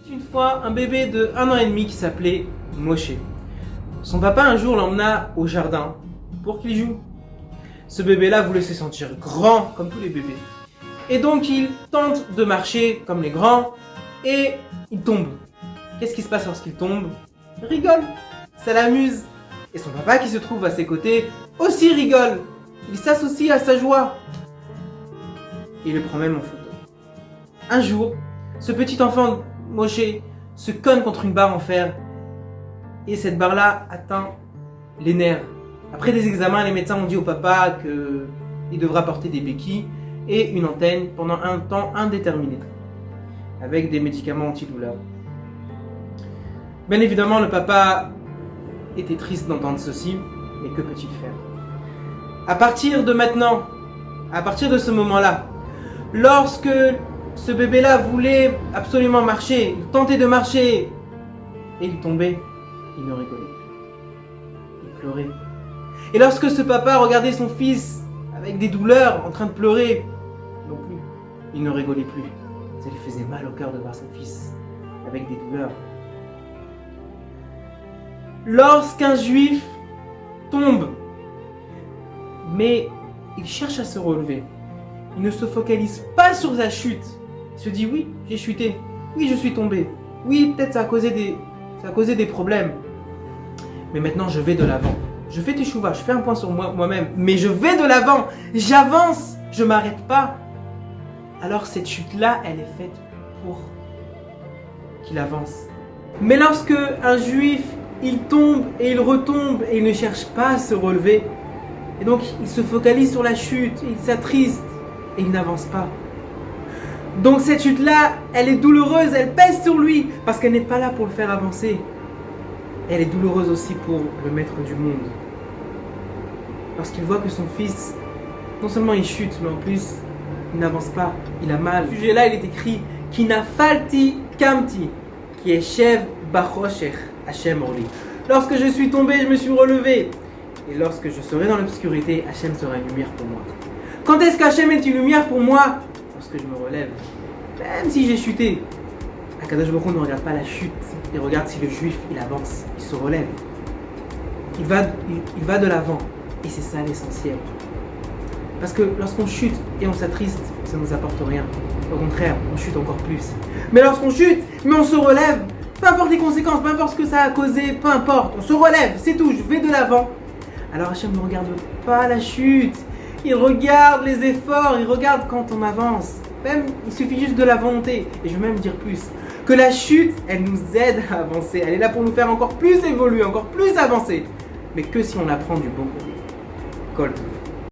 Une fois, un bébé de 1 an et demi qui s'appelait Moshe. Son papa un jour l'emmena au jardin pour qu'il joue. Ce bébé-là voulait se sentir grand comme tous les bébés. Et donc il tente de marcher comme les grands et il tombe. Qu'est-ce qui se passe lorsqu'il tombe? Il rigole, ça l'amuse. Et son papa qui se trouve à ses côtés aussi rigole. Il s'associe à sa joie. Et il le prend même en photo. Un jour, ce petit enfant Moshe se cogne contre une barre en fer. Et cette barre-là atteint les nerfs. Après des examens, les médecins ont dit au papa qu'il devra porter des béquilles et une antenne pendant un temps indéterminé, avec des médicaments antidouleurs. Bien évidemment, le papa était triste d'entendre ceci, mais que peut-il faire? À partir de maintenant, à partir de ce moment-là, lorsque ce bébé-là voulait absolument marcher, il tentait de marcher, et il tombait, il ne rigolait plus. Il pleurait. Et lorsque ce papa regardait son fils avec des douleurs, en train de pleurer, non plus, il ne rigolait plus. Ça lui faisait mal au cœur de voir son fils avec des douleurs. Lorsqu'un juif tombe, mais il cherche à se relever, il ne se focalise pas sur sa chute. Il se dit oui, j'ai chuté, oui, je suis tombé, oui, peut-être ça a causé des problèmes. Mais maintenant, je vais de l'avant. Je fais teshuva, je fais un point sur moi-même, mais je vais de l'avant, j'avance, je ne m'arrête pas. Alors cette chute-là, elle est faite pour qu'il avance. Mais lorsque un juif, il tombe et il retombe et il ne cherche pas à se relever, et donc il se focalise sur la chute, il s'attriste et il n'avance pas. Donc cette chute-là, elle est douloureuse, elle pèse sur lui, parce qu'elle n'est pas là pour le faire avancer. Elle est douloureuse aussi pour le maître du monde. Parce qu'il voit que son fils, non seulement il chute, mais en plus, il n'avance pas, il a mal. Ce sujet-là, il est écrit « Kinafalti kamti, qui est Shev Bachoshech Hashem Orli ». Lorsque je suis tombé, je me suis relevé. Et lorsque je serai dans l'obscurité, Hashem sera une lumière pour moi. Quand est-ce qu'Hashem est une lumière pour moi? Lorsque je me relève. Même si j'ai chuté. Akadosh Baruch Hu ne regarde pas la chute. Il regarde si le juif, il avance, il se relève. Il va de l'avant. Et c'est ça l'essentiel. Parce que lorsqu'on chute et on s'attriste, ça ne nous apporte rien. Au contraire, on chute encore plus. Mais lorsqu'on chute, mais on se relève, peu importe les conséquences, peu importe ce que ça a causé, peu importe, on se relève, c'est tout, je vais de l'avant. Alors Hachem ne regarde pas la chute. Il regarde les efforts, il regarde quand on avance. Même, il suffit juste de la volonté. Et je vais même dire plus. Que la chute, elle nous aide à avancer. Elle est là pour nous faire encore plus évoluer, encore plus avancer. Mais que si on apprend du bon côté. Kol Tov.